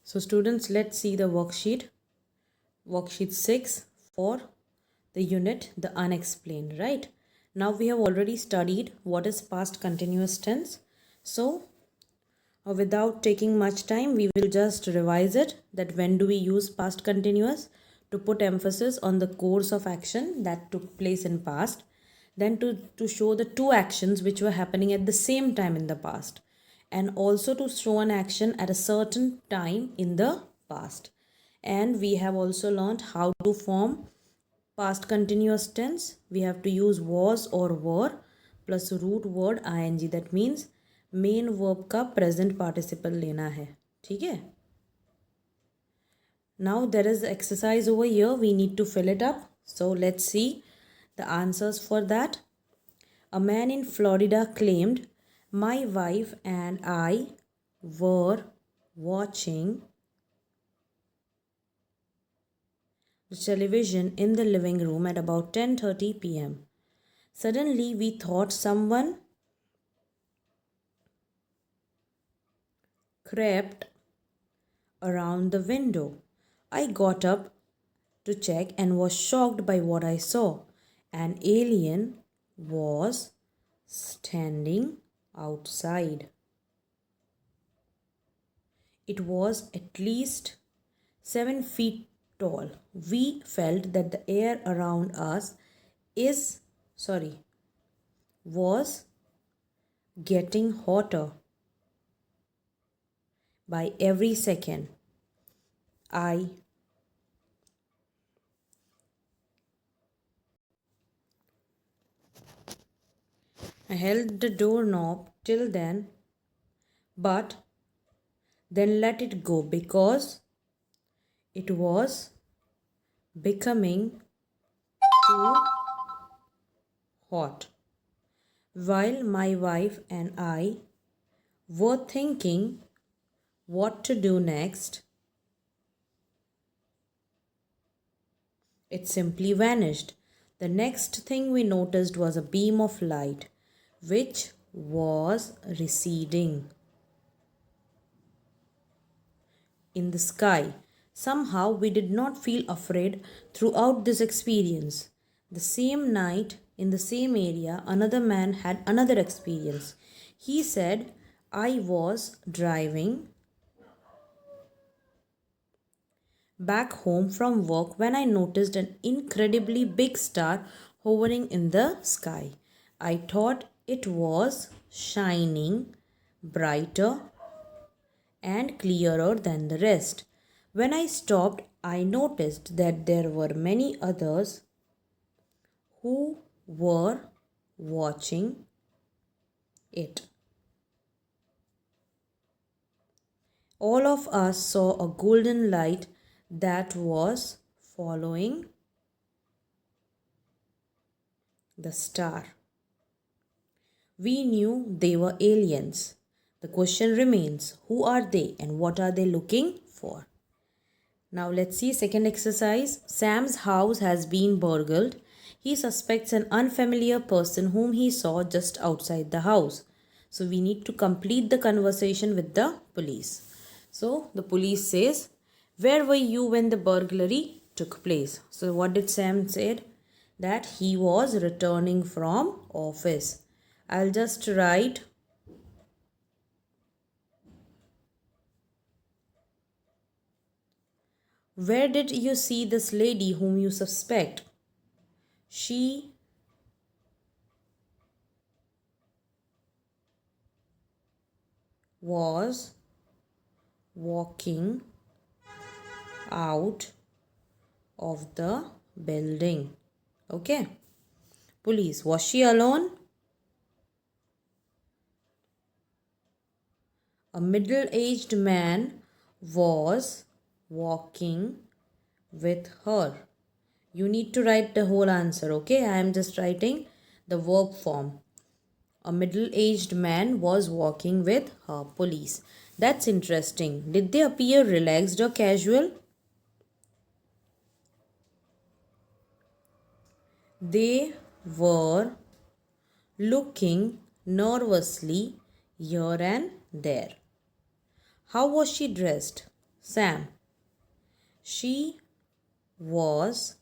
So students, let's see the worksheet. Worksheet 6 for the unit, the unexplained, right? Now we have already studied what is past continuous tense. So without taking much time, we will just revise it, that when do we use past continuous? To put emphasis on the course of action that took place in past. Then to show the two actions which were happening at the same time in the past. And also to show an action at a certain time in the past. And we have also learned how to form past continuous tense. We have to use was or were plus root word ing. That means main verb का present participle लेना है. ठीक है. Now there is exercise over here. We need to fill it up. So let's see the answers for that. A man in Florida claimed, "My wife and I were watching the television in the living room at about 10:30 p.m. Suddenly we thought someone crept around the window. I got up to check and was shocked by what I saw. An alien was standing outside. It was at least 7 feet tall. We felt that the air around us was getting hotter by every second. I held the doorknob till then, but then let it go because it was becoming too hot. While my wife and I were thinking what to do next, it simply vanished. The next thing we noticed was a beam of light which was receding in the sky. Somehow we did not feel afraid throughout this experience. The same night, in the same area, another man had another experience. He said, "I was driving back home from work when I noticed an incredibly big star hovering in the sky. I thought it was shining brighter and clearer than the rest. When I stopped, I noticed that there were many others who were watching it. All of us saw a golden light that was following the star. We knew they were aliens. The question remains, who are they and what are they looking for?" Now let's see second exercise. Sam's house has been burgled. He suspects an unfamiliar person whom he saw just outside the house. So we need to complete the conversation with the police. So the police says, "Where were you when the burglary took place?" So what did Sam said? That he was returning from office. I'll just write Where did you see this lady whom you suspect? She was walking out of the building. Okay. Police, was she alone? A middle-aged man was walking with her. You need to write the whole answer, okay? I am just writing the verb form. A middle-aged man was walking with her. Police. That's interesting. Did they appear relaxed or casual? They were looking nervously here and there. How was she dressed? Sam. She was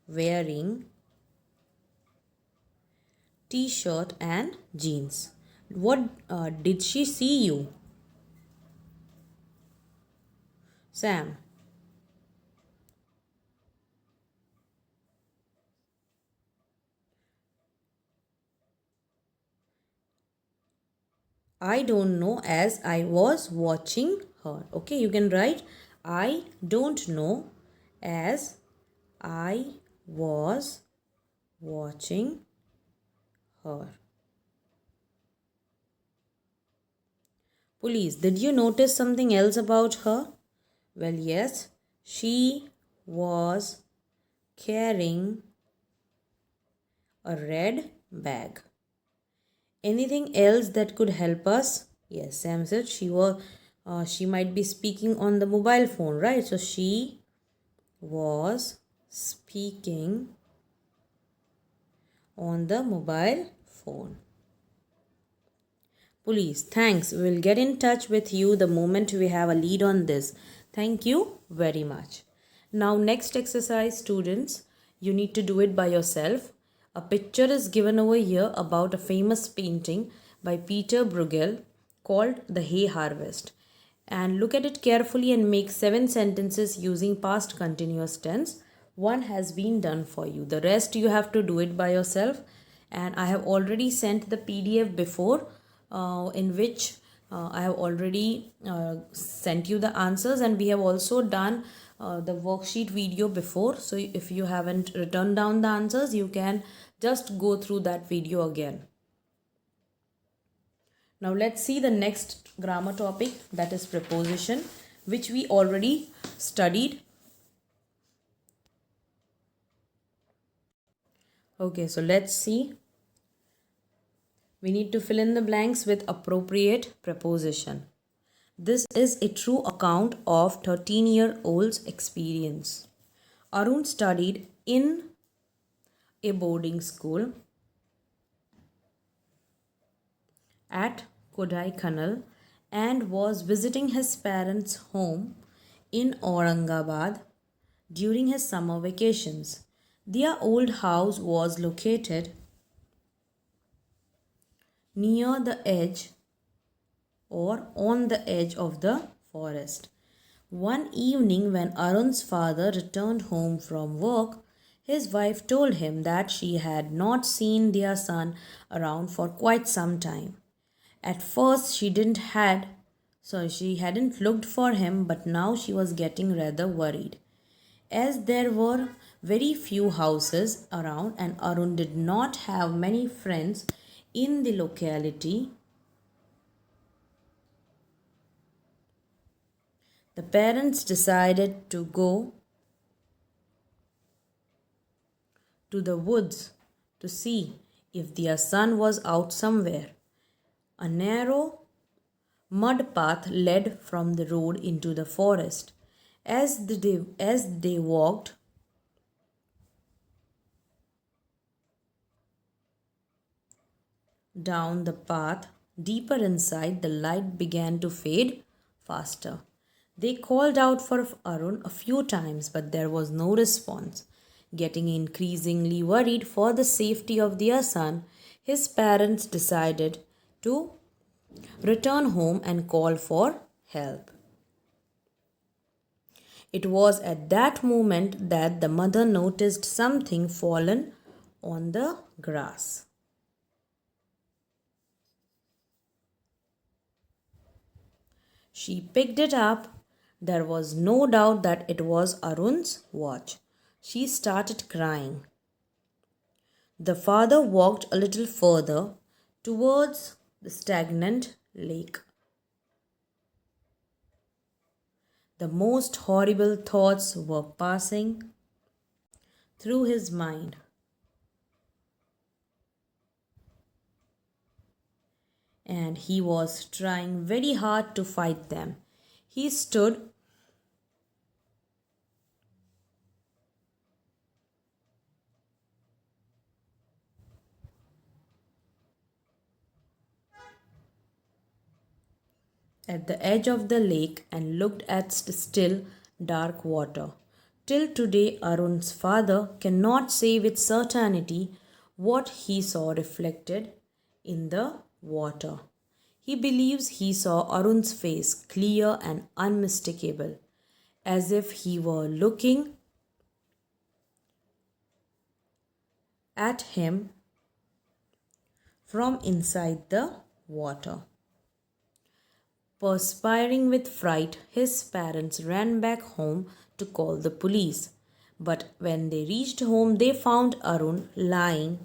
wearing t-shirt and jeans. What did she see you? Sam. I don't know as I was watching her. Okay, you can write I don't know as I was watching her. Police, did you notice something else about her? Well, yes, she was carrying a red bag. Anything else that could help us? Yes, Sam said she might be speaking on the mobile phone, right? So she was speaking on the mobile phone. Police, thanks. We'll get in touch with you the moment we have a lead on this. Thank you very much. Now, next exercise, students, you need to do it by yourself. A picture is given over here about a famous painting by Peter Bruegel called The Hay Harvest. And look at it carefully and make 7 sentences using past continuous tense. One has been done for you. The rest you have to do it by yourself. And I have already sent the PDF before, in which I have already sent you the answers, and we have also done the worksheet video before. So if you haven't written down the answers, you can just go through that video again. Now let's see the next grammar topic, that is preposition, which we already studied. Okay, so let's see. We need to fill in the blanks with appropriate preposition. This is a true account of 13-year-old's experience. Arun studied in a boarding school at Kodaikanal and was visiting his parents' home in Aurangabad during his summer vacations. Their old house was located near the edge or on the edge of the forest. One evening, when Arun's father returned home from work, his wife told him that she had not seen their son around for quite some time. At first, she hadn't looked for him, but now she was getting rather worried. As there were very few houses around and Arun did not have many friends in the locality, the parents decided to go to the woods to see if their son was out somewhere. A narrow mud path led from the road into the forest. As they walked down the path, deeper inside, the light began to fade faster. They called out for Arun a few times, but there was no response. Getting increasingly worried for the safety of their son, his parents decided to return home and call for help. It was at that moment that the mother noticed something fallen on the grass. She picked it up. There was no doubt that it was Arun's watch. She started crying. The father walked a little further towards the stagnant lake. The most horrible thoughts were passing through his mind. And he was trying very hard to fight them. He stood at the edge of the lake and looked at still, dark water. Till today, Arun's father cannot say with certainty what he saw reflected in the water. He believes he saw Arun's face clear and unmistakable, as if he were looking at him from inside the water. Perspiring with fright, his parents ran back home to call the police. But when they reached home, they found Arun lying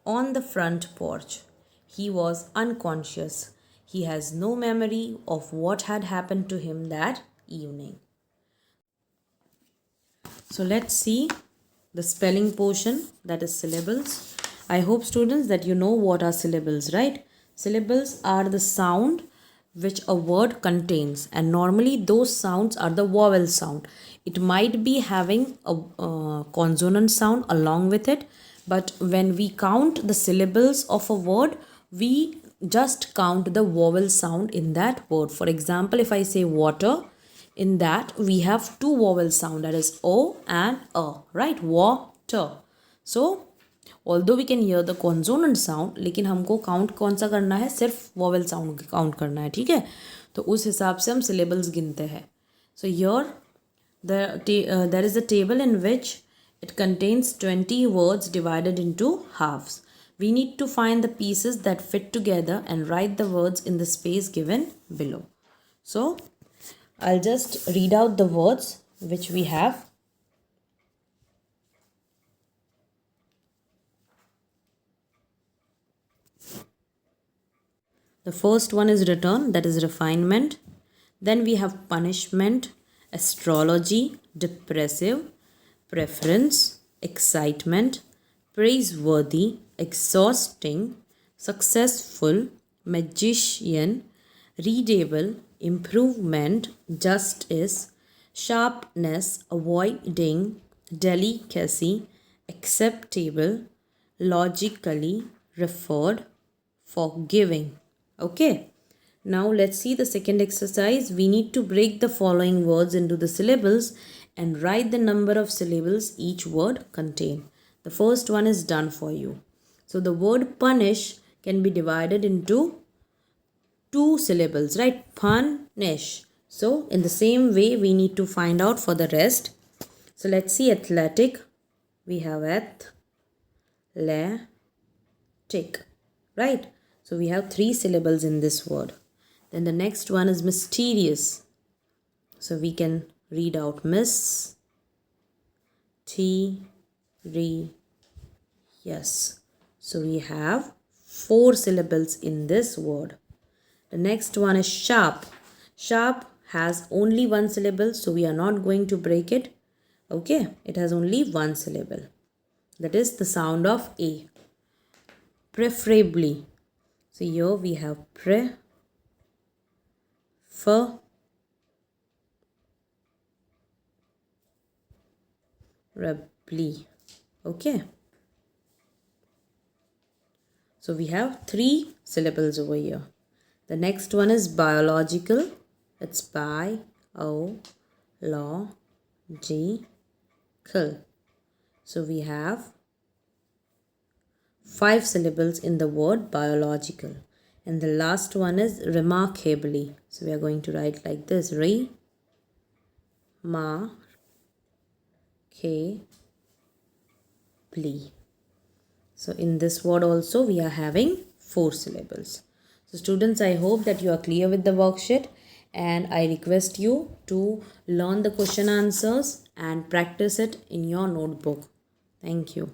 on the front porch. He was unconscious. He has no memory of what had happened to him that evening. So let's see the spelling portion, that is syllables. I hope students that you know what are syllables, right? Syllables are the sound which a word contains, and normally those sounds are the vowel sound. It might be having a consonant sound along with it, but when we count the syllables of a word, we just count the vowel sound in that word. For example, if I say water, in that we have two vowel sound, that is O and A, right? Water. So although we can hear the consonant sound, लेकिन हमको count कौन सा करना है, सिर्फ vowel sound count करना है, ठीक है? तो उस हिसाब से हम syllables गिनते हैं. So here there is a table in which it contains 20 words divided into halves. We need to find the pieces that fit together and write the words in the space given below. So I'll just read out the words which we have. The first one is return, that is refinement. Then we have punishment, astrology, depressive, preference, excitement, praiseworthy, exhausting, successful, magician, readable, improvement, justice, sharpness, avoiding, delicacy, acceptable, logically, referred, forgiving. Okay, now let's see the second exercise. We need to break the following words into the syllables and write the number of syllables each word contain. The first one is done for you. So the word punish can be divided into two syllables, right? Punish. So in the same way, we need to find out for the rest. So let's see athletic. We have athletic, right? So we have three syllables in this word. Then the next one is mysterious. So we can read out miss, T, re, yes. So we have 4 syllables in this word. The next one is sharp. Sharp has only 1 syllable, so we are not going to break it. Okay, it has only 1 syllable. That is the sound of A. Preferably. So here we have preferably. Okay. So we have 3 syllables over here. The next one is biological. It's bi, o, lo, g, kil. So we have 5 syllables in the word biological. And the last one is remarkably. So we are going to write like this. Re-ma-ke-bly. So in this word also we are having 4 syllables. So students, I hope that you are clear with the worksheet, and I request you to learn the question answers and practice it in your notebook. Thank you.